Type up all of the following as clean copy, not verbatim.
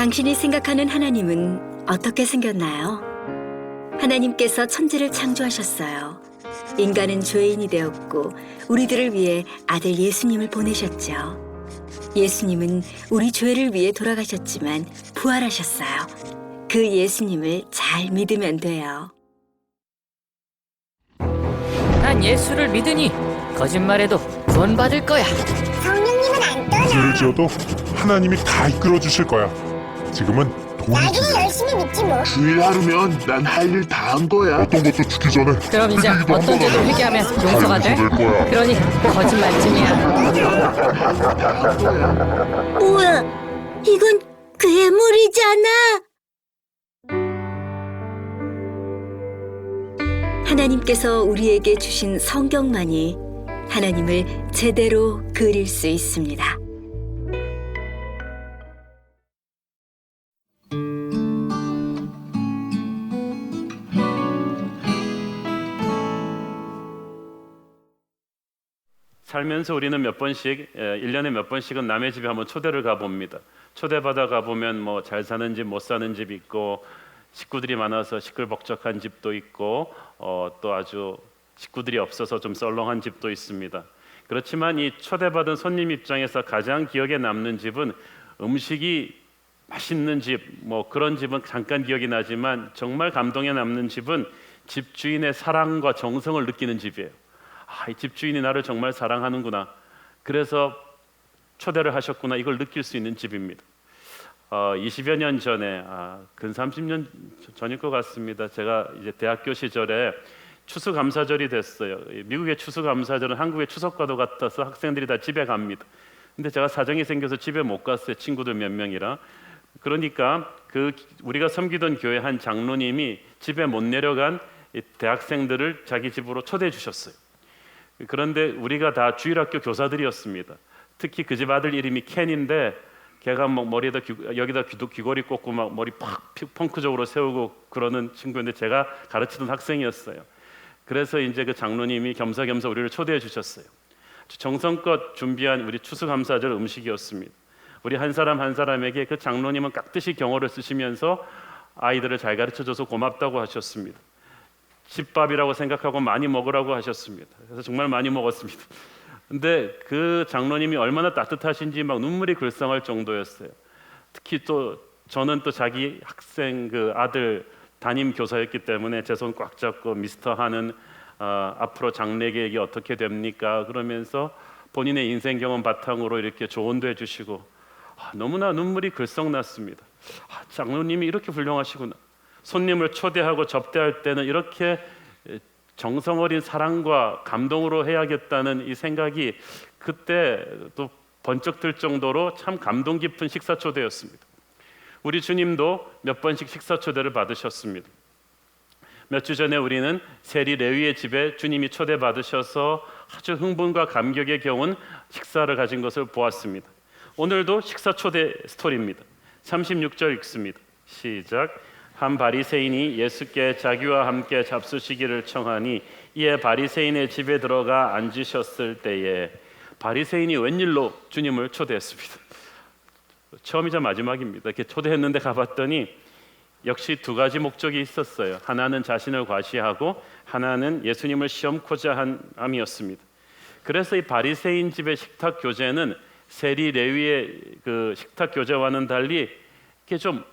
당신이 생각하는 하나님은 어떻게 생겼나요? 하나님께서 천지를 창조하셨어요. 인간은 죄인이 되었고 우리들을 위해 아들 예수님을 보내셨죠. 예수님은 우리 죄를 위해 돌아가셨지만 부활하셨어요. 그 예수님을 잘 믿으면 돼요. 난 예수를 믿으니 거짓말해도 구원받을 거야. 성령님은 안 떠나. 죄를 지어도 하나님이 다 이끌어 주실 거야. 지금은 돈이 나중에 중요해. 열심히 믿지 뭐. 주일 하루면 난 할 일 다 한 거야. 어떤 것도 죽기 전에 그럼 이제 그 얘기도 어떤 한번 죄도 하면 회개하면 다 용서가 돼? 용서될 거야. 그러니 거짓말쯤이야. 뭐야? 이건 괴물이잖아. 하나님께서 우리에게 주신 성경만이 하나님을 제대로 그릴 수 있습니다. 살면서 우리는 몇 번씩 1년에 몇 번씩은 남의 집에 한번 초대를 가봅니다. 초대받아 가보면 뭐 잘 사는 집, 못 사는 집 있고 식구들이 많아서 시끌벅적한 집도 있고 또 아주 식구들이 없어서 좀 썰렁한 집도 있습니다. 그렇지만 이 초대받은 손님 입장에서 가장 기억에 남는 집은 음식이 맛있는 집, 뭐 그런 집은 잠깐 기억이 나지만 정말 감동에 남는 집은 집주인의 사랑과 정성을 느끼는 집이에요. 이 집주인이 나를 정말 사랑하는구나. 그래서 초대를 하셨구나. 이걸 느낄 수 있는 집입니다. 20여 년 전에 근 30년 전일 것 같습니다. 제가 이제 대학교 시절에 추수감사절이 됐어요. 미국의 추수감사절은 한국의 추석과도 같아서 학생들이 다 집에 갑니다. 근데 제가 사정이 생겨서 집에 못 갔어요. 친구들 몇 명이라. 그러니까 우리가 섬기던 교회 한 장로님이 집에 못 내려간 이 대학생들을 자기 집으로 초대해 주셨어요. 그런데 우리가 다 주일학교 교사들이었습니다. 특히 그 집 아들 이름이 켄인데 걔가 막 머리에다 여기다 귀걸이 꽂고 막 머리 팍 펑크적으로 세우고 그러는 친구인데 제가 가르치던 학생이었어요. 그래서 이제 그 장로님이 겸사겸사 우리를 초대해 주셨어요. 정성껏 준비한 우리 추수감사절 음식이었습니다. 우리 한 사람 한 사람에게 그 장로님은 깍듯이 경어를 쓰시면서 아이들을 잘 가르쳐줘서 고맙다고 하셨습니다. 집밥이라고 생각하고 많이 먹으라고 하셨습니다. 그래서 정말 많이 먹었습니다. 근데 그 장로님이 얼마나 따뜻하신지 막 눈물이 글썽할 정도였어요. 특히 또 저는 또 자기 학생 그 아들 담임 교사였기 때문에 제 손 꽉 잡고 미스터 하는 앞으로 장래계획이 어떻게 됩니까? 그러면서 본인의 인생 경험 바탕으로 이렇게 조언도 해주시고 너무나 눈물이 글썽났습니다. 장로님이 이렇게 훌륭하시구나. 손님을 초대하고 접대할 때는 이렇게 정성 어린 사랑과 감동으로 해야겠다는 이 생각이 그때 또 번쩍 들 정도로 참 감동 깊은 식사 초대였습니다. 우리 주님도 몇 번씩 식사 초대를 받으셨습니다. 몇 주 전에 우리는 세리 레위의 집에 주님이 초대받으셔서 아주 흥분과 감격에 겨운 식사를 가진 것을 보았습니다. 오늘도 식사 초대 스토리입니다. 36절 읽습니다. 시작. 한 바리새인이 예수께 자기와 함께 잡수시기를 청하니 이에 바리새인의 집에 들어가 앉으셨을 때에 바리새인이 웬일로 주님을 초대했습니다. 처음이자 마지막입니다. 이렇게 초대했는데 가봤더니 역시 두 가지 목적이 있었어요. 하나는 자신을 과시하고 하나는 예수님을 시험코자 함이었습니다. 그래서 이 바리새인 집의 식탁 교제는 세리 레위의 그 식탁 교제와는 달리 이게 좀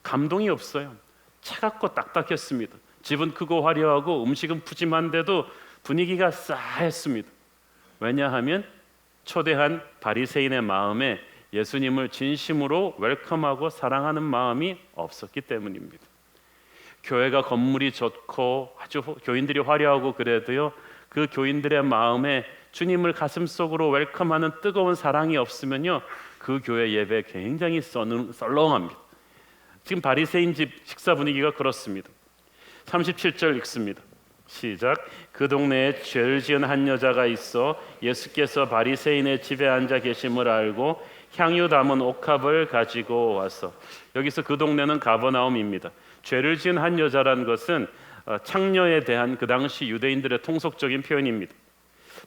감동이 없어요. 차갑고 딱딱했습니다. 집은 크고 화려하고 음식은 푸짐한데도 분위기가 싸했습니다. 왜냐하면 초대한 바리새인의 마음에 예수님을 진심으로 웰컴하고 사랑하는 마음이 없었기 때문입니다. 교회가 건물이 좋고 아주 교인들이 화려하고 그래도요, 그 교인들의 마음에 주님을 가슴속으로 웰컴하는 뜨거운 사랑이 없으면요, 그 교회 예배 굉장히 썰렁합니다. 지금 바리새인 집 식사 분위기가 그렇습니다. 37절 읽습니다. 시작. 그 동네에 죄를 지은 한 여자가 있어 예수께서 바리새인의 집에 앉아 계심을 알고 향유 담은 옥합을 가지고 와서, 여기서 그 동네는 가버나움입니다. 죄를 지은 한 여자란 것은 창녀에 대한 그 당시 유대인들의 통속적인 표현입니다.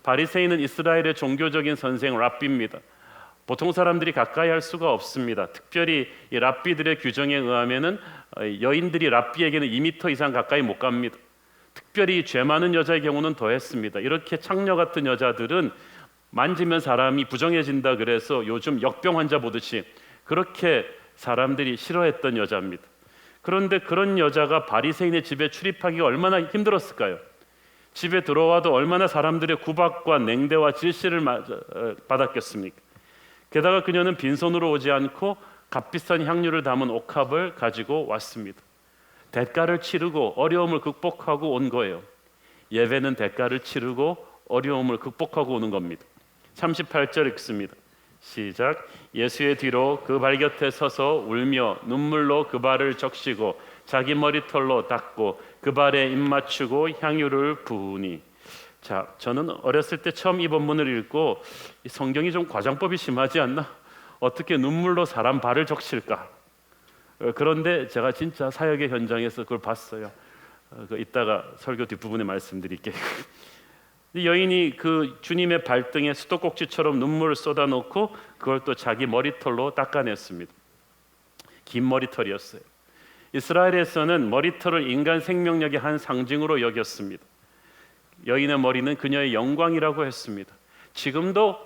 바리새인은 이스라엘의 종교적인 선생 랍비입니다. 보통 사람들이 가까이 할 수가 없습니다. 특별히 이 랍비들의 규정에 의하면은 여인들이 랍비에게는 2m 이상 가까이 못 갑니다. 특별히 죄 많은 여자의 경우는 더했습니다. 이렇게 창녀 같은 여자들은 만지면 사람이 부정해진다 그래서 요즘 역병 환자 보듯이 그렇게 사람들이 싫어했던 여자입니다. 그런데 그런 여자가 바리새인의 집에 출입하기가 얼마나 힘들었을까요? 집에 들어와도 얼마나 사람들의 구박과 냉대와 질시를 받았겠습니까? 게다가 그녀는 빈손으로 오지 않고 값비싼 향유를 담은 옥합을 가지고 왔습니다. 대가를 치르고 어려움을 극복하고 온 거예요. 예배는 대가를 치르고 어려움을 극복하고 오는 겁니다. 38절 읽습니다. 시작. 예수의 뒤로 그 발 곁에 서서 울며 눈물로 그 발을 적시고 자기 머리털로 닦고 그 발에 입 맞추고 향유를 부으니. 자, 저는 어렸을 때 처음 이 본문을 읽고 이 성경이 좀 과장법이 심하지 않나? 어떻게 눈물로 사람 발을 적실까? 그런데 제가 진짜 사역의 현장에서 그걸 봤어요. 이따가 설교 뒷부분에 말씀드릴게요. 이 여인이 그 주님의 발등에 수도꼭지처럼 눈물을 쏟아놓고 그걸 또 자기 머리털로 닦아냈습니다. 긴 머리털이었어요. 이스라엘에서는 머리털을 인간 생명력의 한 상징으로 여겼습니다. 여인의 머리는 그녀의 영광이라고 했습니다. 지금도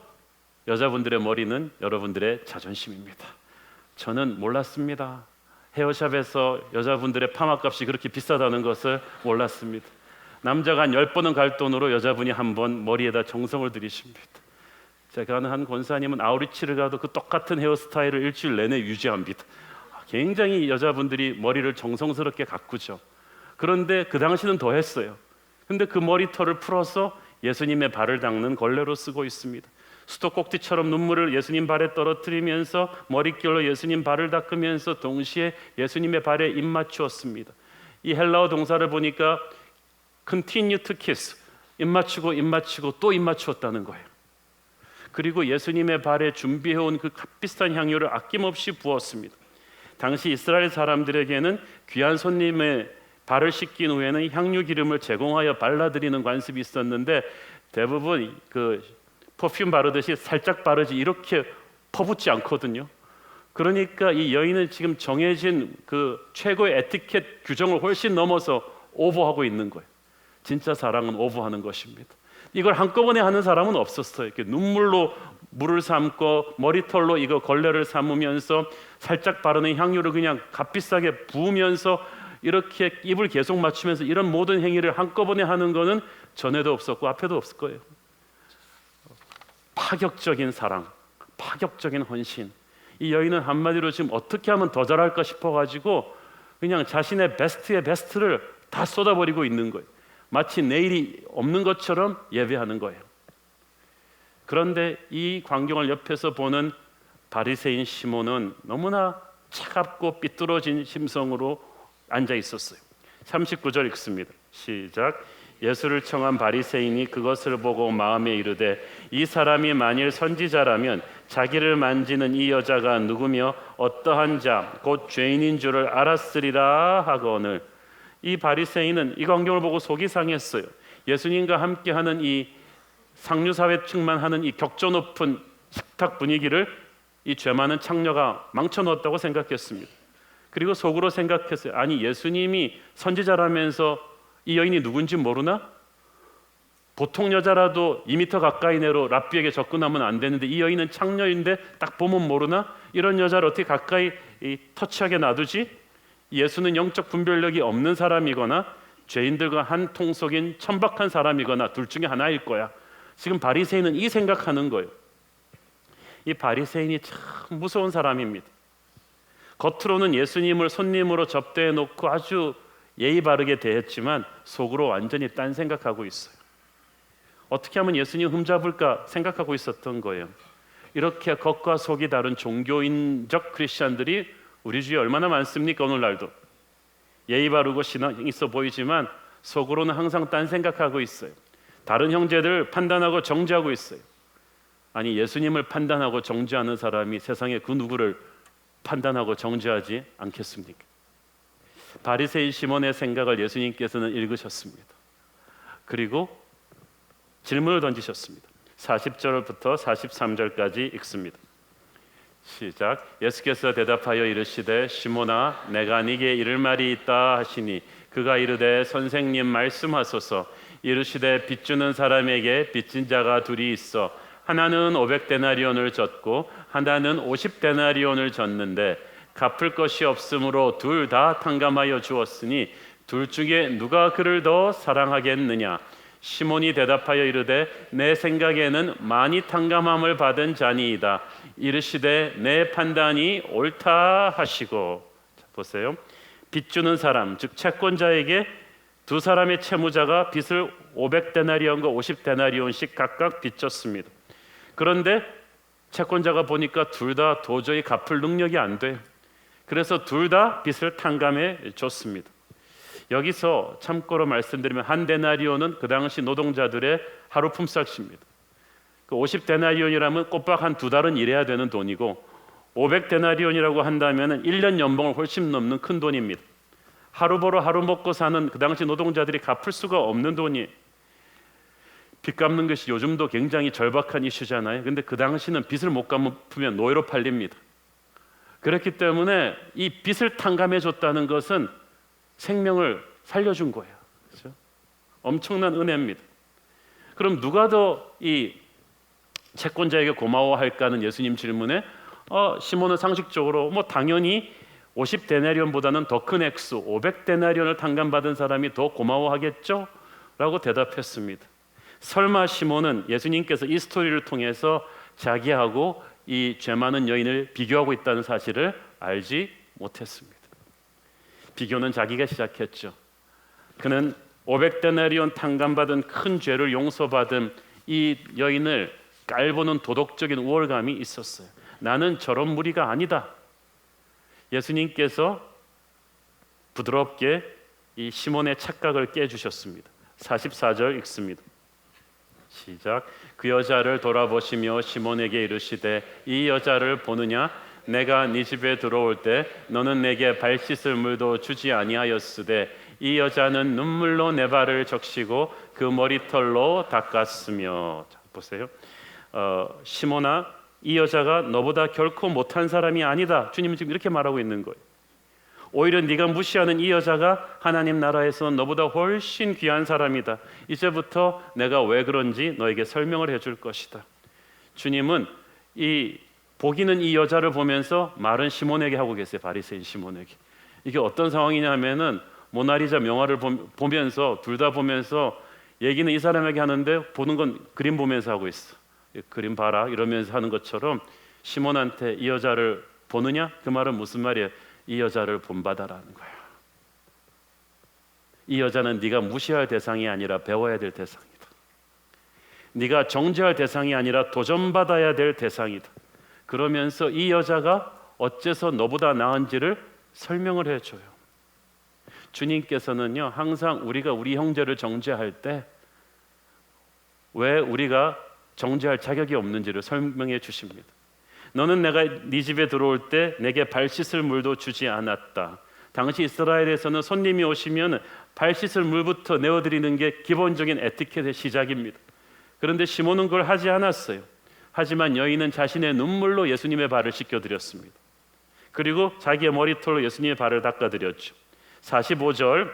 여자분들의 머리는 여러분들의 자존심입니다. 저는 몰랐습니다. 헤어샵에서 여자분들의 파마값이 그렇게 비싸다는 것을 몰랐습니다. 남자가 한 10번은 갈 돈으로 여자분이 한 번 머리에다 정성을 들이십니다. 제가 아는 한 권사님은 아우리치를 가도 그 똑같은 헤어스타일을 일주일 내내 유지합니다. 굉장히 여자분들이 머리를 정성스럽게 가꾸죠. 그런데 그 당시는 더 했어요. 근데 그 머리털을 풀어서 예수님의 발을 닦는 걸레로 쓰고 있습니다. 수도꼭지처럼 눈물을 예수님 발에 떨어뜨리면서 머릿결로 예수님 발을 닦으면서 동시에 예수님의 발에 입 맞추었습니다. 이 헬라어 동사를 보니까 continue to kiss, 입 맞추고 또 입 맞추었다는 거예요. 그리고 예수님의 발에 준비해온 그 값비싼 향유를 아낌없이 부었습니다. 당시 이스라엘 사람들에게는 귀한 손님의 발을 씻긴 후에는 향유 기름을 제공하여 발라드리는 관습이 있었는데 대부분 그 퍼퓸 바르듯이 살짝 바르지 이렇게 퍼붓지 않거든요. 그러니까 이 여인은 지금 정해진 그 최고의 에티켓 규정을 훨씬 넘어서 오버하고 있는 거예요. 진짜 사랑은 오버하는 것입니다. 이걸 한꺼번에 하는 사람은 없었어요. 이렇게 눈물로 물을 삼고 머리털로 이거 걸레를 삼으면서 살짝 바르는 향유를 그냥 값비싸게 부으면서 이렇게 입을 계속 맞추면서 이런 모든 행위를 한꺼번에 하는 거는 전에도 없었고 앞에도 없을 거예요. 파격적인 사랑, 파격적인 헌신. 이 여인은 한마디로 지금 어떻게 하면 더 잘할까 싶어가지고 그냥 자신의 베스트의 베스트를 다 쏟아버리고 있는 거예요. 마치 내일이 없는 것처럼 예배하는 거예요. 그런데 이 광경을 옆에서 보는 바리새인 시몬은 너무나 차갑고 삐뚤어진 심성으로 앉아 있었어요. 39절 읽습니다. 시작. 예수를 청한 바리새인이 그것을 보고 마음에 이르되 이 사람이 만일 선지자라면 자기를 만지는 이 여자가 누구며 어떠한 자 곧 죄인인 줄을 알았으리라 하거늘. 이 바리새인은 이 광경을 보고 속이 상했어요. 예수님과 함께하는 이 상류사회층만 하는 이 격조 높은 식탁 분위기를 이 죄 많은 창녀가 망쳐놓았다고 생각했습니다. 그리고 속으로 생각했어요. 아니 예수님이 선지자라면서 이 여인이 누군지 모르나? 보통 여자라도 2m 가까이 내로 랍비에게 접근하면 안 되는데 이 여인은 창녀인데 딱 보면 모르나? 이런 여자를 어떻게 가까이 터치하게 놔두지? 예수는 영적 분별력이 없는 사람이거나 죄인들과 한 통속인 천박한 사람이거나 둘 중에 하나일 거야. 지금 바리새인은 이 생각하는 거예요. 이 바리새인이 참 무서운 사람입니다. 겉으로는 예수님을 손님으로 접대해 놓고 아주 예의 바르게 대했지만 속으로 완전히 딴 생각하고 있어요. 어떻게 하면 예수님 흠잡을까 생각하고 있었던 거예요. 이렇게 겉과 속이 다른 종교인적 크리스찬들이 우리 주위에 얼마나 많습니까? 오늘날도 예의 바르고 신앙 있어 보이지만 속으로는 항상 딴 생각하고 있어요. 다른 형제들 판단하고 정죄하고 있어요. 아니 예수님을 판단하고 정죄하는 사람이 세상에 그 누구를 판단하고 정죄하지 않겠습니까? 바리새인 시몬의 생각을 예수님께서는 읽으셨습니다. 그리고 질문을 던지셨습니다. 40절부터 43절까지 읽습니다. 시작. 예수께서 대답하여 이르시되 시몬아 내가 네게 이를 말이 있다 하시니 그가 이르되 선생님 말씀하소서. 이르시되 빚주는 사람에게 빚진 자가 둘이 있어 하나는 500데나리온을 졌고 하나는 50데나리온을 졌는데 갚을 것이 없으므로 둘 다 탕감하여 주었으니 둘 중에 누가 그를 더 사랑하겠느냐. 시몬이 대답하여 이르되 내 생각에는 많이 탕감함을 받은 자니이다. 이르시되 내 판단이 옳다 하시고. 자, 보세요. 빚주는 사람 즉 채권자에게 두 사람의 채무자가 빚을 500데나리온과 50데나리온씩 각각 빚졌습니다. 그런데 채권자가 보니까 둘 다 도저히 갚을 능력이 안 돼요. 그래서 둘 다 빚을 탕감해 줬습니다. 여기서 참고로 말씀드리면 한 데나리온은 그 당시 노동자들의 하루 품삯입니다. 그 50데나리온이라면 꼬박 한 두 달은 일해야 되는 돈이고 500데나리온이라고 한다면 1년 연봉을 훨씬 넘는 큰 돈입니다. 하루 벌어 하루 먹고 사는 그 당시 노동자들이 갚을 수가 없는 돈이에요. 빚 갚는 것이 요즘도 굉장히 절박한 이슈잖아요. 근데 그 당시는 빚을 못 갚으면 노예로 팔립니다. 그렇기 때문에 이 빚을 탕감해 줬다는 것은 생명을 살려준 거예요. 그렇죠? 엄청난 은혜입니다. 그럼 누가 더 이 채권자에게 고마워할까는 예수님 질문에 시몬은 상식적으로 당연히 50데나리온보다는 더 큰 액수 500데나리온을 탕감받은 사람이 더 고마워하겠죠? 라고 대답했습니다. 설마 시몬은 예수님께서 이 스토리를 통해서 자기하고 이 죄 많은 여인을 비교하고 있다는 사실을 알지 못했습니다. 비교는 자기가 시작했죠. 그는 500데나리온 탕감받은 큰 죄를 용서받은 이 여인을 깔보는 도덕적인 우월감이 있었어요. 나는 저런 무리가 아니다. 예수님께서 부드럽게 이 시몬의 착각을 깨주셨습니다. 44절 읽습니다. 시작. 그 여자를 돌아보시며 시몬에게 이르시되 이 여자를 보느냐? 내가 네 집에 들어올 때 너는 내게 발 씻을 물도 주지 아니하였으되 이 여자는 눈물로 내 발을 적시고 그 머리털로 닦았으며. 자, 보세요. 시몬아, 이 여자가 너보다 결코 못한 사람이 아니다. 주님은 지금 이렇게 말하고 있는 거예요. 오히려 네가 무시하는 이 여자가 하나님 나라에서 너보다 훨씬 귀한 사람이다. 이제부터 내가 왜 그런지 너에게 설명을 해줄 것이다. 주님은 이 보기는 이 여자를 보면서 말은 시몬에게 하고 계세요. 바리새인 시몬에게. 이게 어떤 상황이냐면은 모나리자 명화를 보면서 둘 다 보면서 얘기는 이 사람에게 하는데 보는 건 그림 보면서 하고 있어. 그림 봐라 이러면서 하는 것처럼 시몬한테 이 여자를 보느냐? 그 말은 무슨 말이에요? 이 여자를 본받아라는 거야. 이 여자는 네가 무시할 대상이 아니라 배워야 될 대상이다. 네가 정죄할 대상이 아니라 도전받아야 될 대상이다. 그러면서 이 여자가 어째서 너보다 나은지를 설명을 해줘요. 주님께서는요 항상 우리가 우리 형제를 정죄할 때 왜 우리가 정죄할 자격이 없는지를 설명해 주십니다. 너는 내가 네 집에 들어올 때 내게 발 씻을 물도 주지 않았다. 당시 이스라엘에서는 손님이 오시면 발 씻을 물부터 내어드리는 게 기본적인 에티켓의 시작입니다. 그런데 시몬은 그걸 하지 않았어요. 하지만 여인은 자신의 눈물로 예수님의 발을 씻겨드렸습니다. 그리고 자기의 머리털로 예수님의 발을 닦아드렸죠. 45절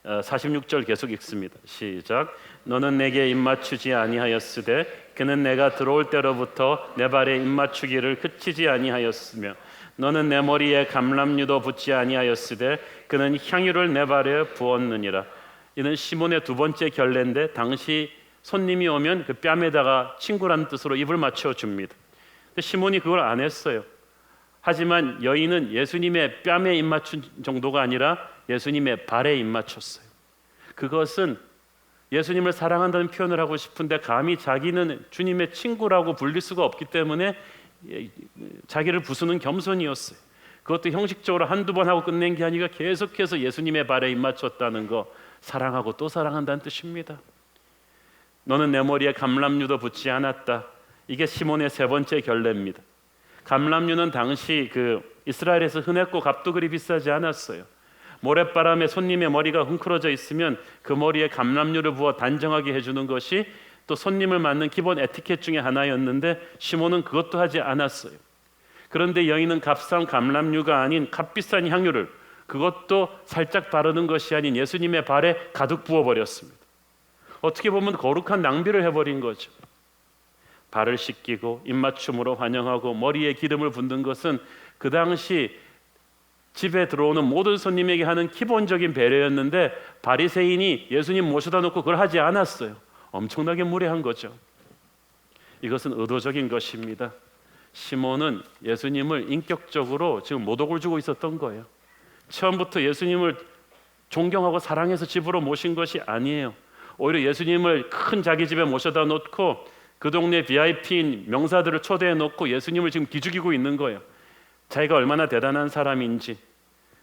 46절 계속 읽습니다. 시작. 너는 내게 입맞추지 아니하였으되 그는 내가 들어올 때로부터 내 발에 입맞추기를 그치지 아니하였으며 너는 내 머리에 감람류도 붓지 아니하였으되 그는 향유를 내 발에 부었느니라. 이는 시몬의 두 번째 결례인데 당시 손님이 오면 그 뺨에다가 친구라는 뜻으로 입을 맞춰 줍니다. 근데 시몬이 그걸 안 했어요. 하지만 여인은 예수님의 뺨에 입 맞춘 정도가 아니라 예수님의 발에 입 맞췄어요. 그것은 예수님을 사랑한다는 표현을 하고 싶은데 감히 자기는 주님의 친구라고 불릴 수가 없기 때문에 자기를 부수는 겸손이었어요. 그것도 형식적으로 한두 번 하고 끝낸 게 아니라 계속해서 예수님의 발에 입 맞췄다는 거, 사랑하고 또 사랑한다는 뜻입니다. 너는 내 머리에 감람류도 붓지 않았다. 이게 시몬의 세 번째 결례입니다. 감람류는 당시 그 이스라엘에서 흔했고 값도 그리 비싸지 않았어요. 모랫바람에 손님의 머리가 헝클어져 있으면 그 머리에 감람류를 부어 단정하게 해주는 것이 또 손님을 맞는 기본 에티켓 중에 하나였는데 시몬은 그것도 하지 않았어요. 그런데 여인은 값싼 감람류가 아닌 값비싼 향유를, 그것도 살짝 바르는 것이 아닌 예수님의 발에 가득 부어버렸습니다. 어떻게 보면 거룩한 낭비를 해버린 거죠. 발을 씻기고 입맞춤으로 환영하고 머리에 기름을 붓는 것은 그 당시 집에 들어오는 모든 손님에게 하는 기본적인 배려였는데, 바리새인이 예수님 모셔다 놓고 그걸 하지 않았어요. 엄청나게 무례한 거죠. 이것은 의도적인 것입니다. 시몬은 예수님을 인격적으로 지금 모독을 주고 있었던 거예요. 처음부터 예수님을 존경하고 사랑해서 집으로 모신 것이 아니에요. 오히려 예수님을 큰 자기 집에 모셔다 놓고 그 동네 VIP인 명사들을 초대해 놓고 예수님을 지금 기죽이고 있는 거예요. 자기가 얼마나 대단한 사람인지.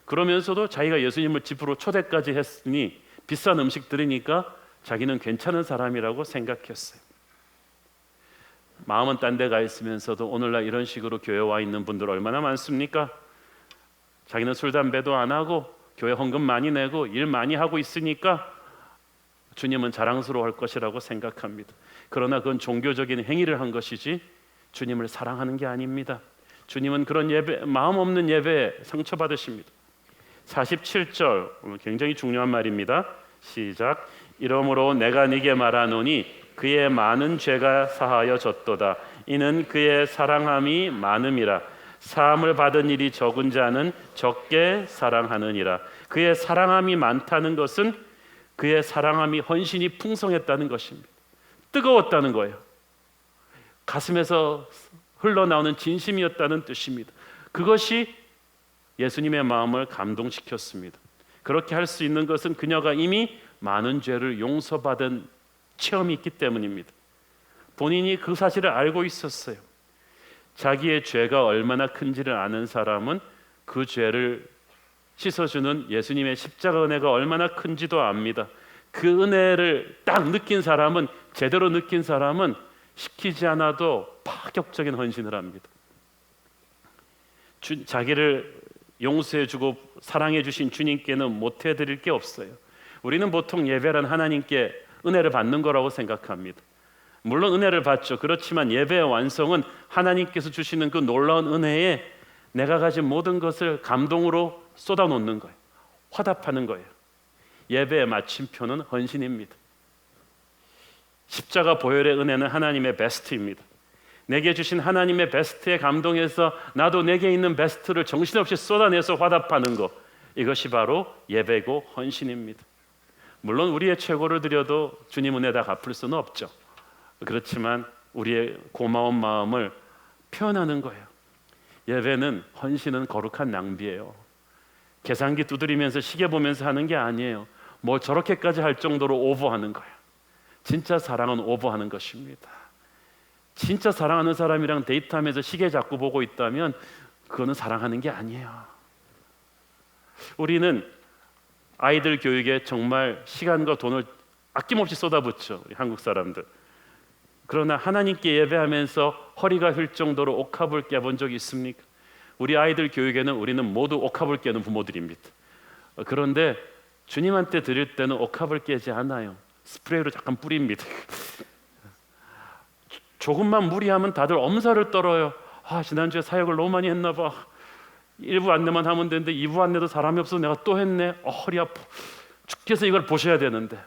그러면서도 자기가 예수님을 집으로 초대까지 했으니 비싼 음식 들으니까 자기는 괜찮은 사람이라고 생각했어요. 마음은 딴 데 가 있으면서도 오늘날 이런 식으로 교회 와 있는 분들 얼마나 많습니까? 자기는 술 담배도 안 하고 교회 헌금 많이 내고 일 많이 하고 있으니까 주님은 자랑스러워할 것이라고 생각합니다. 그러나 그건 종교적인 행위를 한 것이지 주님을 사랑하는 게 아닙니다. 주님은 그런 예배, 마음 없는 예배에 상처받으십니다. 47절, 오늘 굉장히 중요한 말입니다. 시작. 이러므로 내가 네게 말하노니 그의 많은 죄가 사하여 졌도다. 이는 그의 사랑함이 많음이라. 사함을 받은 일이 적은 자는 적게 사랑하느니라. 그의 사랑함이 많다는 것은 그의 사랑함이 헌신이 풍성했다는 것입니다. 뜨거웠다는 거예요. 가슴에서 흘러나오는 진심이었다는 뜻입니다. 그것이 예수님의 마음을 감동시켰습니다. 그렇게 할 수 있는 것은 그녀가 이미 많은 죄를 용서받은 체험이 있기 때문입니다. 본인이 그 사실을 알고 있었어요. 자기의 죄가 얼마나 큰지를 아는 사람은 그 죄를 씻어주는 예수님의 십자가 은혜가 얼마나 큰지도 압니다. 그 은혜를 딱 느낀 사람은, 제대로 느낀 사람은 시키지 않아도 파격적인 헌신을 합니다. 자기를 용서해주고 사랑해주신 주님께는 못해드릴 게 없어요. 우리는 보통 예배란 하나님께 은혜를 받는 거라고 생각합니다. 물론 은혜를 받죠. 그렇지만 예배의 완성은 하나님께서 주시는 그 놀라운 은혜에 내가 가진 모든 것을 감동으로 쏟아놓는 거예요. 화답하는 거예요. 예배의 마침표는 헌신입니다. 십자가 보혈의 은혜는 하나님의 베스트입니다. 내게 주신 하나님의 베스트에 감동해서 나도 내게 있는 베스트를 정신없이 쏟아내서 화답하는 것, 이것이 바로 예배고 헌신입니다. 물론 우리의 최고를 드려도 주님 은혜 다 갚을 수는 없죠. 그렇지만 우리의 고마운 마음을 표현하는 거예요. 예배는, 헌신은 거룩한 낭비예요. 계산기 두드리면서 시계 보면서 하는 게 아니에요. 뭐 저렇게까지 할 정도로 오버하는 거예요. 진짜 사랑은 오버하는 것입니다. 진짜 사랑하는 사람이랑 데이트하면서 시계 자꾸 보고 있다면 그거는 사랑하는 게 아니에요. 우리는 아이들 교육에 정말 시간과 돈을 아낌없이 쏟아붓죠. 우리 한국 사람들. 그러나 하나님께 예배하면서 허리가 휠 정도로 옥합을 깨본 적이 있습니까? 우리 아이들 교육에는 우리는 모두 옥합을 깨는 부모들입니다. 그런데 주님한테 드릴 때는 옥합을 깨지 않아요. 스프레이로 잠깐 뿌립니다. 조금만 무리하면 다들 엄살을 떨어요. 지난주에 사역을 너무 많이 했나 봐. 1부 안내만 하면 되는데 2부 안내도 사람이 없어서 내가 또 했네. 허리 아파. 주께서 이걸 보셔야 되는데.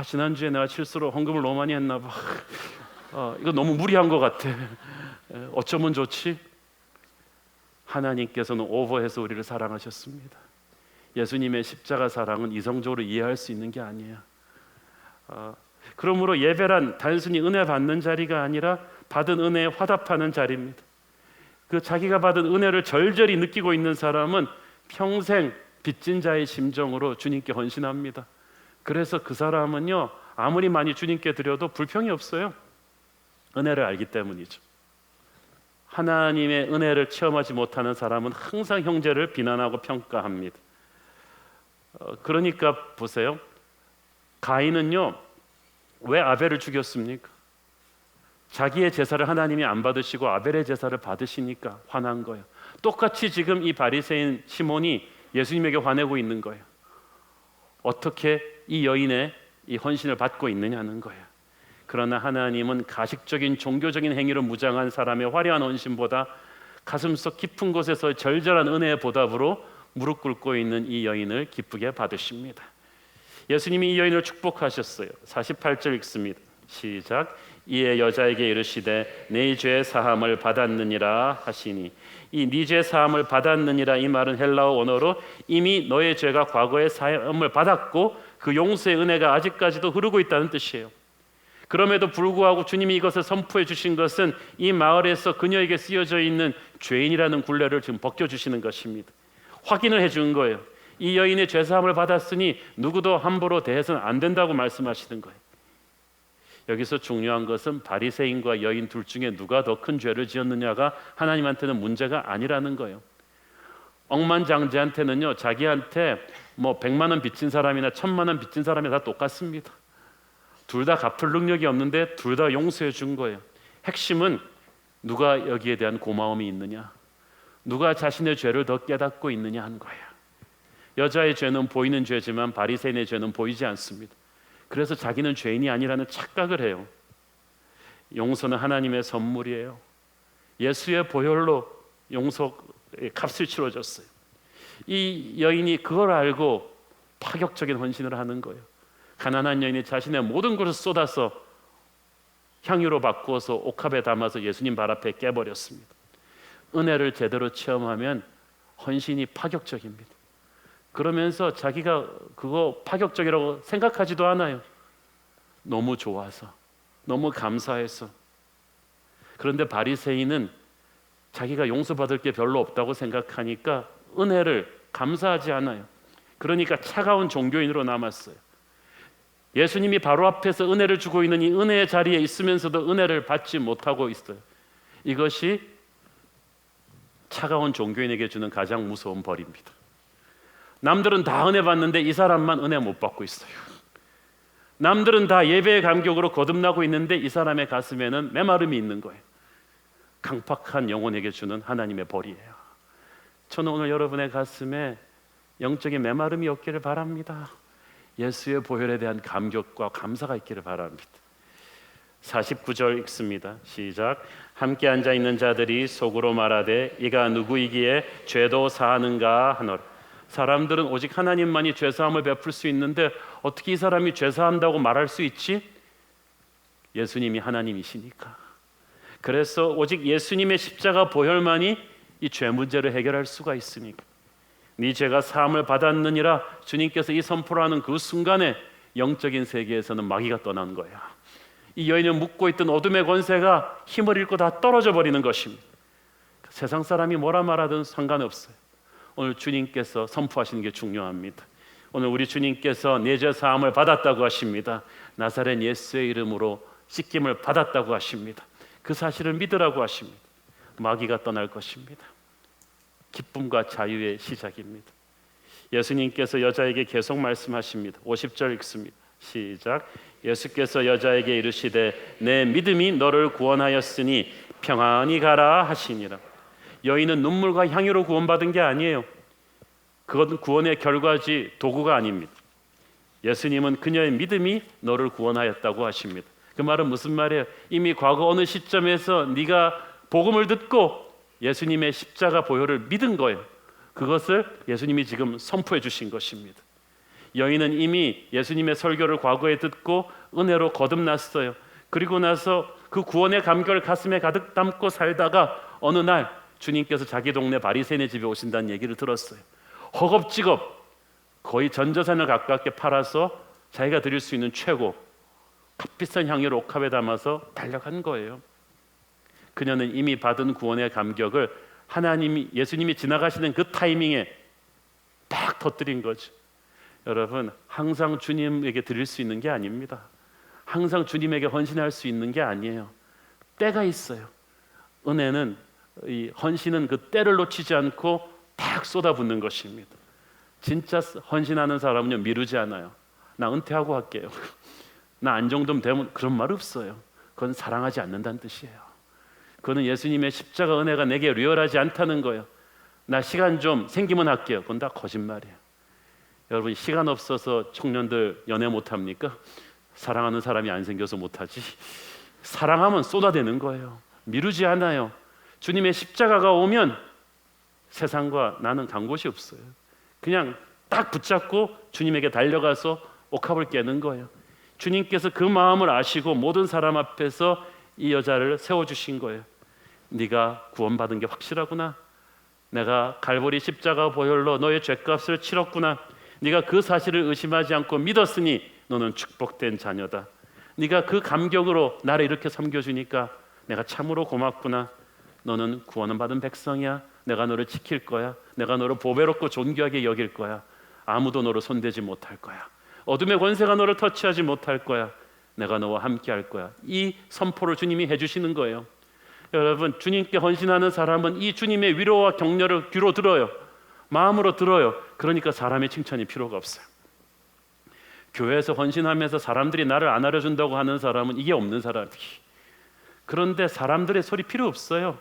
지난주에 내가 실수로 헌금을 너무 많이 했나 봐. 이거 너무 무리한 것 같아. 어쩌면 좋지? 하나님께서는 오버해서 우리를 사랑하셨습니다. 예수님의 십자가 사랑은 이성적으로 이해할 수 있는 게 아니에요. 그러므로 예배란 단순히 은혜 받는 자리가 아니라 받은 은혜에 화답하는 자리입니다. 그 자기가 받은 은혜를 절절히 느끼고 있는 사람은 평생 빚진 자의 심정으로 주님께 헌신합니다. 그래서 그 사람은요, 아무리 많이 주님께 드려도 불평이 없어요. 은혜를 알기 때문이죠. 하나님의 은혜를 체험하지 못하는 사람은 항상 형제를 비난하고 평가합니다. 그러니까 보세요. 가인은요, 왜 아벨을 죽였습니까? 자기의 제사를 하나님이 안 받으시고 아벨의 제사를 받으시니까 화난 거예요. 똑같이 지금 이 바리새인 시몬이 예수님에게 화내고 있는 거예요. 어떻게 이 여인의 이 헌신을 받고 있느냐는 거예요. 그러나 하나님은 가식적인 종교적인 행위로 무장한 사람의 화려한 헌신보다 가슴속 깊은 곳에서 절절한 은혜의 보답으로 무릎 꿇고 있는 이 여인을 기쁘게 받으십니다. 예수님이 이 여인을 축복하셨어요. 48절 읽습니다. 시작. 이에 여자에게 이르시되 네 죄 사함을 받았느니라 하시니, 이 네 죄 사함을 받았느니라, 이 말은 헬라어 원어로 이미 너의 죄가 과거에 사함을 받았고 그 용서의 은혜가 아직까지도 흐르고 있다는 뜻이에요. 그럼에도 불구하고 주님이 이것을 선포해 주신 것은 이 마을에서 그녀에게 쓰여져 있는 죄인이라는 굴레를 지금 벗겨주시는 것입니다. 확인을 해준 거예요. 이 여인의 죄사함을 받았으니 누구도 함부로 대해서는 안 된다고 말씀하시는 거예요. 여기서 중요한 것은 바리새인과 여인 둘 중에 누가 더 큰 죄를 지었느냐가 하나님한테는 문제가 아니라는 거예요. 억만장자한테는요, 자기한테 뭐 100만 원 빚진 사람이나 1000만 원 빚진 사람이 다 똑같습니다. 둘 다 갚을 능력이 없는데 둘 다 용서해 준 거예요. 핵심은 누가 여기에 대한 고마움이 있느냐, 누가 자신의 죄를 더 깨닫고 있느냐 하는 거예요. 여자의 죄는 보이는 죄지만 바리새인의 죄는 보이지 않습니다. 그래서 자기는 죄인이 아니라는 착각을 해요. 용서는 하나님의 선물이에요. 예수의 보혈로 용서의 값을 치러줬어요. 이 여인이 그걸 알고 파격적인 헌신을 하는 거예요. 가난한 여인이 자신의 모든 것을 쏟아서 향유로 바꾸어서 옥합에 담아서 예수님 발 앞에 깨버렸습니다. 은혜를 제대로 체험하면 헌신이 파격적입니다. 그러면서 자기가 그거 파격적이라고 생각하지도 않아요. 너무 좋아서, 너무 감사해서. 그런데 바리새인은 자기가 용서받을 게 별로 없다고 생각하니까 은혜를 감사하지 않아요. 그러니까 차가운 종교인으로 남았어요. 예수님이 바로 앞에서 은혜를 주고 있는 이 은혜의 자리에 있으면서도 은혜를 받지 못하고 있어요. 이것이 차가운 종교인에게 주는 가장 무서운 벌입니다. 남들은 다 은혜 받는데 이 사람만 은혜 못 받고 있어요. 남들은 다 예배의 감격으로 거듭나고 있는데 이 사람의 가슴에는 메마름이 있는 거예요. 강팍한 영혼에게 주는 하나님의 벌이에요. 저는 오늘 여러분의 가슴에 영적인 메마름이 없기를 바랍니다. 예수의 보혈에 대한 감격과 감사가 있기를 바랍니다. 49절 읽습니다. 시작. 함께 앉아 있는 자들이 속으로 말하되 이가 누구이기에 죄도 사하는가 하노라. 사람들은 오직 하나님만이 죄사함을 베풀 수 있는데 어떻게 이 사람이 죄사한다고 말할 수 있지? 예수님이 하나님이시니까. 그래서 오직 예수님의 십자가 보혈만이 이 죄 문제를 해결할 수가 있으니까. 네 죄가 사함을 받았느니라 주님께서 이 선포를 하는 그 순간에 영적인 세계에서는 마귀가 떠난 거예요. 이 여인을 묶고 있던 어둠의 권세가 힘을 잃고 다 떨어져 버리는 것입니다. 세상 사람이 뭐라 말하든 상관없어요. 오늘 주님께서 선포하시는 게 중요합니다. 오늘 우리 주님께서 내 죄 사함을 받았다고 하십니다. 나사렛 예수의 이름으로 씻김을 받았다고 하십니다. 그 사실을 믿으라고 하십니다. 마귀가 떠날 것입니다. 기쁨과 자유의 시작입니다. 예수님께서 여자에게 계속 말씀하십니다. 50절 읽습니다. 시작. 예수께서 여자에게 이르시되 내 믿음이 너를 구원하였으니 평안히 가라 하시니라. 여인은 눈물과 향유로 구원받은 게 아니에요. 그건 구원의 결과지 도구가 아닙니다. 예수님은 그녀의 믿음이 너를 구원하였다고 하십니다. 그 말은 무슨 말이에요? 이미 과거 어느 시점에서 네가 복음을 듣고 예수님의 십자가 보혈을 믿은 거예요. 그것을 예수님이 지금 선포해 주신 것입니다. 여인은 이미 예수님의 설교를 과거에 듣고 은혜로 거듭났어요. 그리고 나서 그 구원의 감격을 가슴에 가득 담고 살다가 어느 날 주님께서 자기 동네 바리새인의 집에 오신다는 얘기를 들었어요. 허겁지겁 거의 전재산을 가깝게 팔아서 자기가 드릴 수 있는 최고 값비싼 향유를 옥합에 담아서 달려간 거예요. 그녀는 이미 받은 구원의 감격을 하나님이 예수님이 지나가시는 그 타이밍에 딱 터뜨린 거죠. 여러분, 항상 주님에게 드릴 수 있는 게 아닙니다. 항상 주님에게 헌신할 수 있는 게 아니에요. 때가 있어요. 은혜는 이 헌신은 그 때를 놓치지 않고 딱 쏟아붓는 것입니다. 진짜 헌신하는 사람은요 미루지 않아요. 나 은퇴하고 할게요. 나 안정좀 되면 그런 말 없어요. 그건 사랑하지 않는다는 뜻이에요. 그거는 예수님의 십자가 은혜가 내게 리얼하지 않다는 거예요. 나 시간 좀 생기면 할게요. 그건 다 거짓말이에요. 여러분, 시간 없어서 청년들 연애 못합니까? 사랑하는 사람이 안 생겨서 못하지. 사랑하면 쏟아내는 거예요. 미루지 않아요. 주님의 십자가가 오면 세상과 나는 간 곳이 없어요. 그냥 딱 붙잡고 주님에게 달려가서 옥합을 깨는 거예요. 주님께서 그 마음을 아시고 모든 사람 앞에서 이 여자를 세워주신 거예요. 네가 구원받은 게 확실하구나. 내가 갈보리 십자가 보혈로 너의 죄값을 치렀구나. 네가 그 사실을 의심하지 않고 믿었으니 너는 축복된 자녀다. 네가 그 감격으로 나를 이렇게 섬겨주니까 내가 참으로 고맙구나. 너는 구원을 받은 백성이야. 내가 너를 지킬 거야. 내가 너를 보배롭고 존귀하게 여길 거야. 아무도 너를 손대지 못할 거야. 어둠의 권세가 너를 터치하지 못할 거야. 내가 너와 함께 할 거야. 이 선포를 주님이 해주시는 거예요. 여러분, 주님께 헌신하는 사람은 이 주님의 위로와 격려를 귀로 들어요. 마음으로 들어요. 그러니까 사람의 칭찬이 필요가 없어요. 교회에서 헌신하면서 사람들이 나를 안 알아준다고 하는 사람은 이게 없는 사람이에요. 그런데 사람들의 소리 필요 없어요.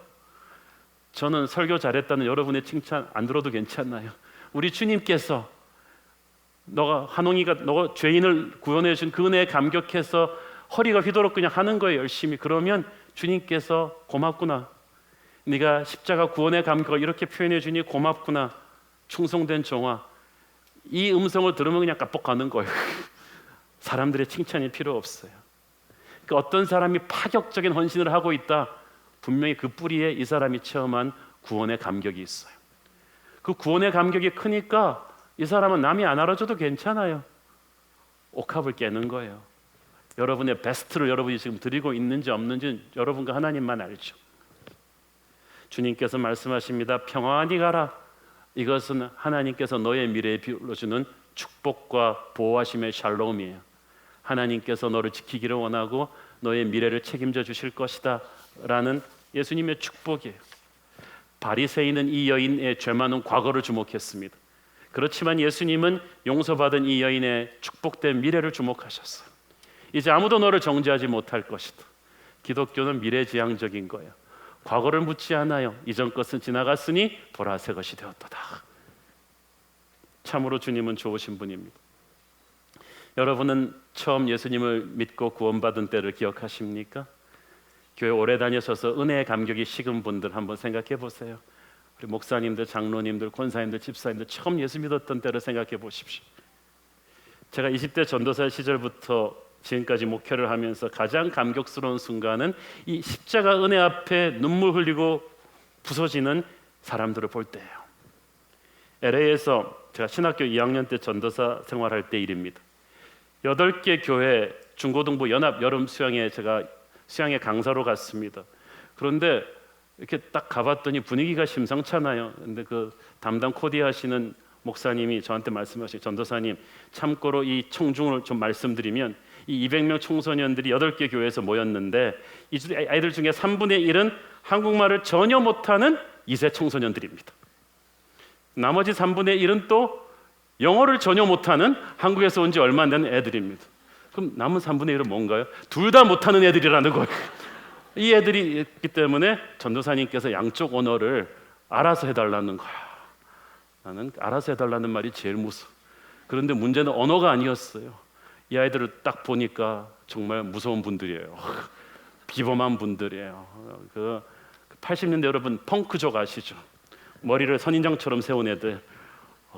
저는 설교 잘했다는 여러분의 칭찬 안 들어도 괜찮나요? 우리 주님께서 너가 한홍이가 너가 죄인을 구원해 준 그 은혜에 감격해서 허리가 휘도록 그냥 하는 거예요. 열심히. 그러면 주님께서 고맙구나. 네가 십자가 구원의 감격을 이렇게 표현해 주니 고맙구나. 충성된 종아. 이 음성을 들으면 그냥 깜빡 가는 거예요. 사람들의 칭찬이 필요 없어요. 그러니까 어떤 사람이 파격적인 헌신을 하고 있다. 분명히 그 뿌리에 이 사람이 체험한 구원의 감격이 있어요. 그 구원의 감격이 크니까 이 사람은 남이 안 알아줘도 괜찮아요. 옥합을 깨는 거예요. 여러분의 베스트를 여러분이 지금 드리고 있는지 없는지 여러분과 하나님만 알죠. 주님께서 말씀하십니다. 평안히 가라. 이것은 하나님께서 너의 미래에 빌어주는 축복과 보호하심의 샬롬이에요. 하나님께서 너를 지키기를 원하고 너의 미래를 책임져 주실 것이다 라는 예수님의 축복이에요. 바리새인은 이 여인의 죄 많은 과거를 주목했습니다. 그렇지만 예수님은 용서받은 이 여인의 축복된 미래를 주목하셨어요. 이제 아무도 너를 정죄하지 못할 것이다. 기독교는 미래지향적인 거예요. 과거를 묻지 않아요. 이전 것은 지나갔으니 보라 새 것이 되었도다. 참으로 주님은 좋으신 분입니다. 여러분은 처음 예수님을 믿고 구원받은 때를 기억하십니까? 교회 오래 다니셔서 은혜의 감격이 식은 분들 한번 생각해 보세요. 우리 목사님들, 장로님들, 권사님들, 집사님들 처음 예수 믿었던 때를 생각해 보십시오. 제가 20대 전도사 시절부터 지금까지 목회를 하면서 가장 감격스러운 순간은 이 십자가 은혜 앞에 눈물 흘리고 부서지는 사람들을 볼 때예요. LA에서 제가 신학교 2학년 때 전도사 생활할 때 일입니다. 8개 교회 중고등부 연합 여름 수양에 제가 수양의 강사로 갔습니다. 그런데 이렇게 딱 가봤더니 분위기가 심상찮아요. 근데 그 담당 코디하시는 목사님이 저한테 말씀하시죠. 전도사님, 참고로 이 청중을 좀 말씀드리면 이 200명 청소년들이 8개 교회에서 모였는데 이 아이들 중에 3분의 1은 한국말을 전혀 못하는 2세 청소년들입니다. 나머지 3분의 1은 또 영어를 전혀 못하는 한국에서 온 지 얼마 안 되는 애들입니다. 그럼 남은 3분의 1은 뭔가요? 둘 다 못하는 애들이라는 거예요. 이 애들이 있기 때문에 전도사님께서 양쪽 언어를 알아서 해달라는 거야. 나는 알아서 해달라는 말이 제일 무서워. 그런데 문제는 언어가 아니었어요. 이 아이들을 딱 보니까 정말 무서운 분들이에요. 비범한 분들이에요. 그 80년대 여러분 펑크족 아시죠? 머리를 선인장처럼 세운 애들.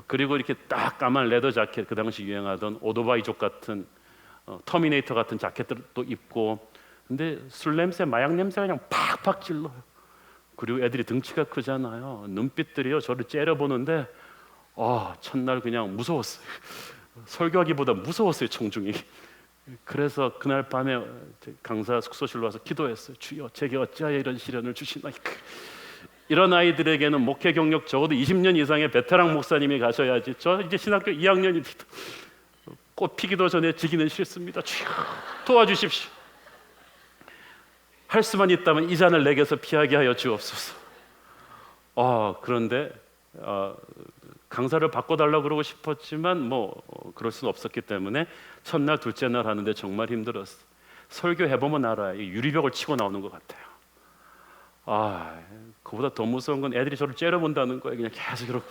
그리고 이렇게 딱 까만 레더 자켓, 그 당시 유행하던 오토바이족 같은 터미네이터 같은 자켓들도 입고, 근데 술 냄새, 마약 냄새가 그냥 팍팍 찔러요. 그리고 애들이 등치가 크잖아요. 눈빛들이요 저를 째려보는데 첫날 그냥 무서웠어요. 설교하기보다 무서웠어요, 청중이. 그래서 그날 밤에 강사 숙소실로 와서 기도했어요. 주여, 제게 어찌하여 이런 시련을 주시나이까. 이런 아이들에게는 목회 경력 적어도 20년 이상의 베테랑 목사님이 가셔야지. 저 이제 신학교 2학년입니다. 꽃 피기도 전에 지기는 싫습니다. 주여, 도와주십시오. 할 수만 있다면 이 잔을 내게서 피하게 하여 주옵소서. 그런데 강사를 바꿔달라고 그러고 싶었지만 그럴 수는 없었기 때문에 첫날, 둘째 날 하는데 정말 힘들었어. 설교해보면 알아요. 유리벽을 치고 나오는 것 같아요. 그보다 더 무서운 건 애들이 저를 째려본다는 거예요. 그냥 계속 이러고.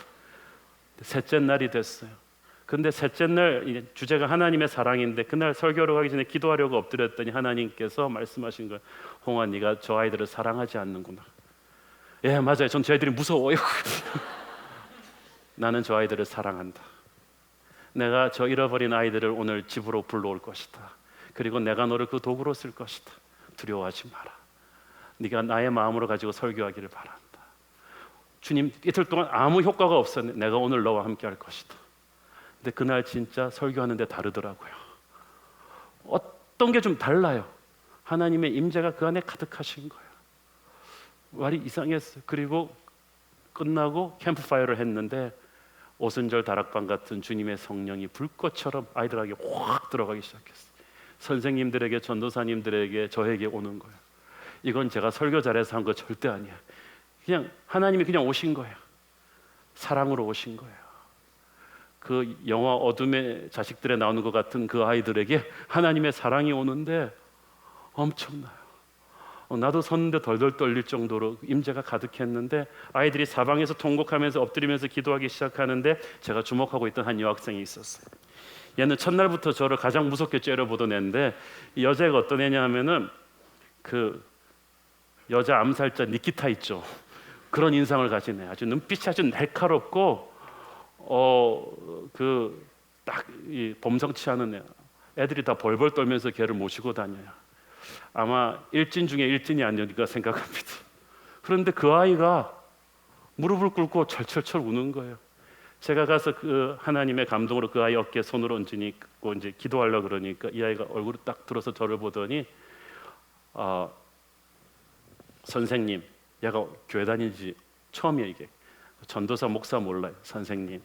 셋째 날이 됐어요. 근데 셋째 날 주제가 하나님의 사랑인데 그날 설교를 가기 전에 기도하려고 엎드렸더니 하나님께서 말씀하신 거예요. 홍아, 네가 저 아이들을 사랑하지 않는구나. 예, 맞아요. 전 저 아이들이 무서워요. 나는 저 아이들을 사랑한다. 내가 저 잃어버린 아이들을 오늘 집으로 불러올 것이다. 그리고 내가 너를 그 도구로 쓸 것이다. 두려워하지 마라. 네가 나의 마음으로 가지고 설교하기를 바란다. 주님, 이틀 동안 아무 효과가 없었는데 내가 오늘 너와 함께 할 것이다. 근데 그날 진짜 설교하는데 다르더라고요. 어떤 게 좀 달라요. 하나님의 임재가 그 안에 가득하신 거예요. 말이 이상했어요. 그리고 끝나고 캠프파이어를 했는데 오순절 다락방 같은 주님의 성령이 불꽃처럼 아이들에게 확 들어가기 시작했어요. 선생님들에게, 전도사님들에게, 저에게 오는 거예요. 이건 제가 설교 잘해서 한 거 절대 아니야. 그냥 하나님이 그냥 오신 거예요. 사랑으로 오신 거예요. 그 영화 어둠의 자식들에 나오는 것 같은 그 아이들에게 하나님의 사랑이 오는데 엄청나요. 나도 섰는데 덜덜 떨릴 정도로 임재가 가득했는데 아이들이 사방에서 통곡하면서 엎드리면서 기도하기 시작하는데 제가 주목하고 있던 한 여학생이 있었어요. 얘는 첫날부터 저를 가장 무섭게 째려보던 애인데 이 여자애가 어떤 애냐 하면은 그 여자 암살자 니키타 있죠. 그런 인상을 가진 애. 아주 눈빛이 아주 날카롭고 그 딱 이 범상치 않은 애. 애들이 다 벌벌 떨면서 걔를 모시고 다녀요. 아마 일진 중에 일진이 아니었을까 생각합니다. 그런데 그 아이가 무릎을 꿇고 철철철 우는 거예요. 제가 가서 그 하나님의 감동으로 그 아이 어깨에 손을 얹으니까 이제 기도하려고 그러니까 이 아이가 얼굴을 딱 들어서 저를 보더니 선생님, 얘가 교회 다니지 처음이에요. 이게 전도사 목사 몰라요. 선생님,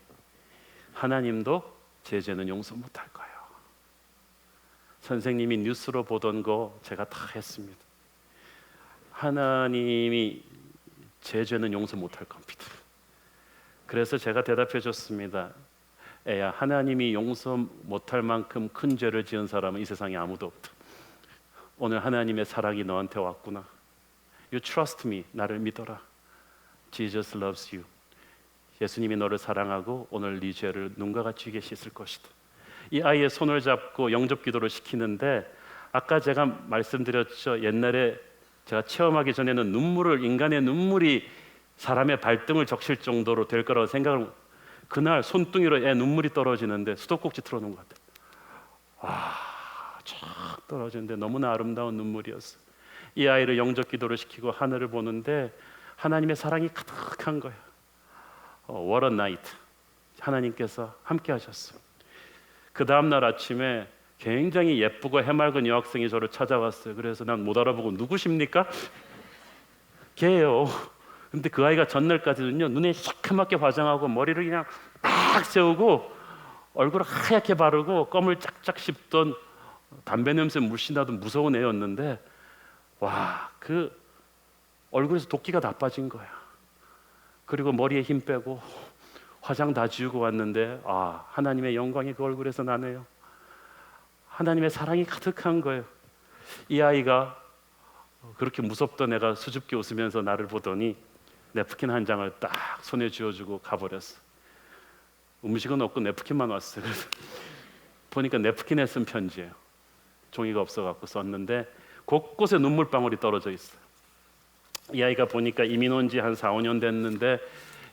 하나님도 제 죄는 용서 못할 거예요. 선생님이 뉴스로 보던 거 제가 다 했습니다. 하나님이 제 죄는 용서 못할 겁니다. 그래서 제가 대답해 줬습니다. 애야, 하나님이 용서 못할 만큼 큰 죄를 지은 사람은 이 세상에 아무도 없다. 오늘 하나님의 사랑이 너한테 왔구나. You trust me. 나를 믿어라. Jesus loves you. 예수님이 너를 사랑하고 오늘 네 죄를 눈과 같이 이게 씻을 것이다. 이 아이의 손을 잡고 영접 기도를 시키는데 아까 제가 말씀드렸죠. 옛날에 제가 체험하기 전에는 인간의 눈물이 사람의 발등을 적실 정도로 될 거라고 생각을, 그날 손등으로 애 눈물이 떨어지는데 수도꼭지 틀어놓은 것 같아요. 쫙 떨어지는데 너무나 아름다운 눈물이었어요. 이 아이를 영접 기도를 시키고 하늘을 보는데 하나님의 사랑이 가득한 거예요. What a night. 하나님께서 함께 하셨어요. 그 다음날 아침에 굉장히 예쁘고 해맑은 여학생이 저를 찾아왔어요. 그래서 난 못 알아보고 누구십니까? 걔예요. 근데 그 아이가 전날까지는요 눈에 시커멓게 화장하고 머리를 그냥 딱 세우고 얼굴을 하얗게 바르고 껌을 짝짝 씹던 담배 냄새 물씬 나던 무서운 애였는데 와, 그 얼굴에서 도끼가 다 빠진 거야. 그리고 머리에 힘 빼고 화장 다 지우고 왔는데 하나님의 영광이 그 얼굴에서 나네요. 하나님의 사랑이 가득한 거예요. 이 아이가 그렇게 무섭던 애가 수줍게 웃으면서 나를 보더니 냅킨 한 장을 딱 손에 쥐어주고 가버렸어. 음식은 없고 냅킨만 왔어요. 그래서 보니까 냅킨에 쓴 편지예요. 종이가 없어갖고 썼는데 곳곳에 눈물방울이 떨어져 있어요. 이 아이가 보니까 이민 온 지 한 4, 5년 됐는데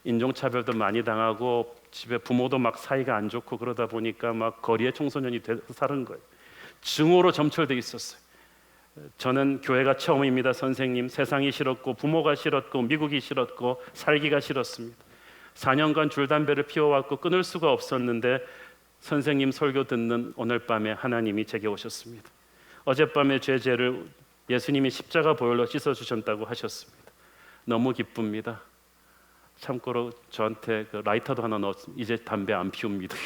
인종차별도 많이 당하고 집에 부모도 막 사이가 안 좋고 그러다 보니까 막 거리에 청소년이 돼서 사는 거예요. 증오로 점철돼 있었어요. 저는 교회가 처음입니다. 선생님, 세상이 싫었고 부모가 싫었고 미국이 싫었고 살기가 싫었습니다. 4년간 줄담배를 피워왔고 끊을 수가 없었는데 선생님 설교 듣는 오늘 밤에 하나님이 제게 오셨습니다. 어젯밤의 죄를 예수님이 십자가 보혈로 씻어주셨다고 하셨습니다. 너무 기쁩니다. 참고로 저한테 그 라이터도 하나 넣었습니다. 이제 담배 안 피웁니다.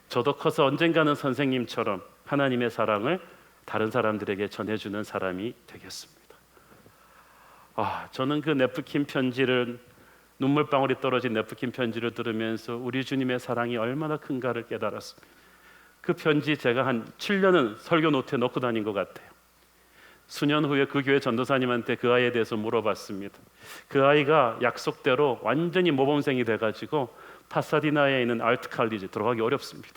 저도 커서 언젠가는 선생님처럼 하나님의 사랑을 다른 사람들에게 전해주는 사람이 되겠습니다. 저는 그 냅킨 편지를, 눈물방울이 떨어진 냅킨 편지를 들으면서 우리 주님의 사랑이 얼마나 큰가를 깨달았습니다. 그 편지 제가 한 7년은 설교 노트에 넣고 다닌 것 같아요. 수년 후에 그 교회 전도사님한테 그 아이에 대해서 물어봤습니다. 그 아이가 약속대로 완전히 모범생이 돼가지고 파사디나에 있는 아트 칼리지 들어가기 어렵습니다.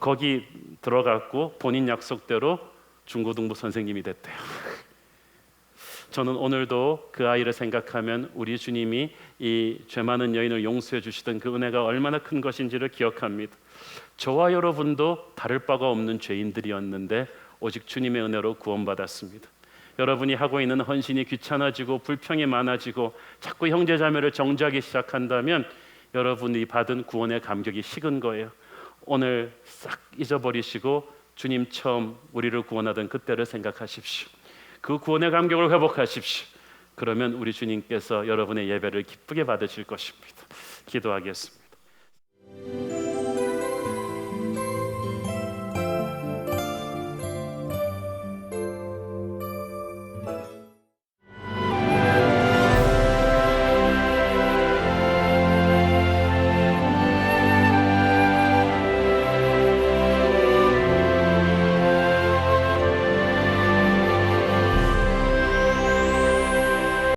거기 들어갔고 본인 약속대로 중고등부 선생님이 됐대요. 저는 오늘도 그 아이를 생각하면 우리 주님이 이 죄 많은 여인을 용서해 주시던 그 은혜가 얼마나 큰 것인지를 기억합니다. 저와 여러분도 다를 바가 없는 죄인들이었는데 오직 주님의 은혜로 구원받았습니다. 여러분이 하고 있는 헌신이 귀찮아지고 불평이 많아지고 자꾸 형제자매를 정죄하기 시작한다면 여러분이 받은 구원의 감격이 식은 거예요. 오늘 싹 잊어버리시고 주님 처음 우리를 구원하던 그때를 생각하십시오. 그 구원의 감격을 회복하십시오. 그러면 우리 주님께서 여러분의 예배를 기쁘게 받으실 것입니다. 기도하겠습니다.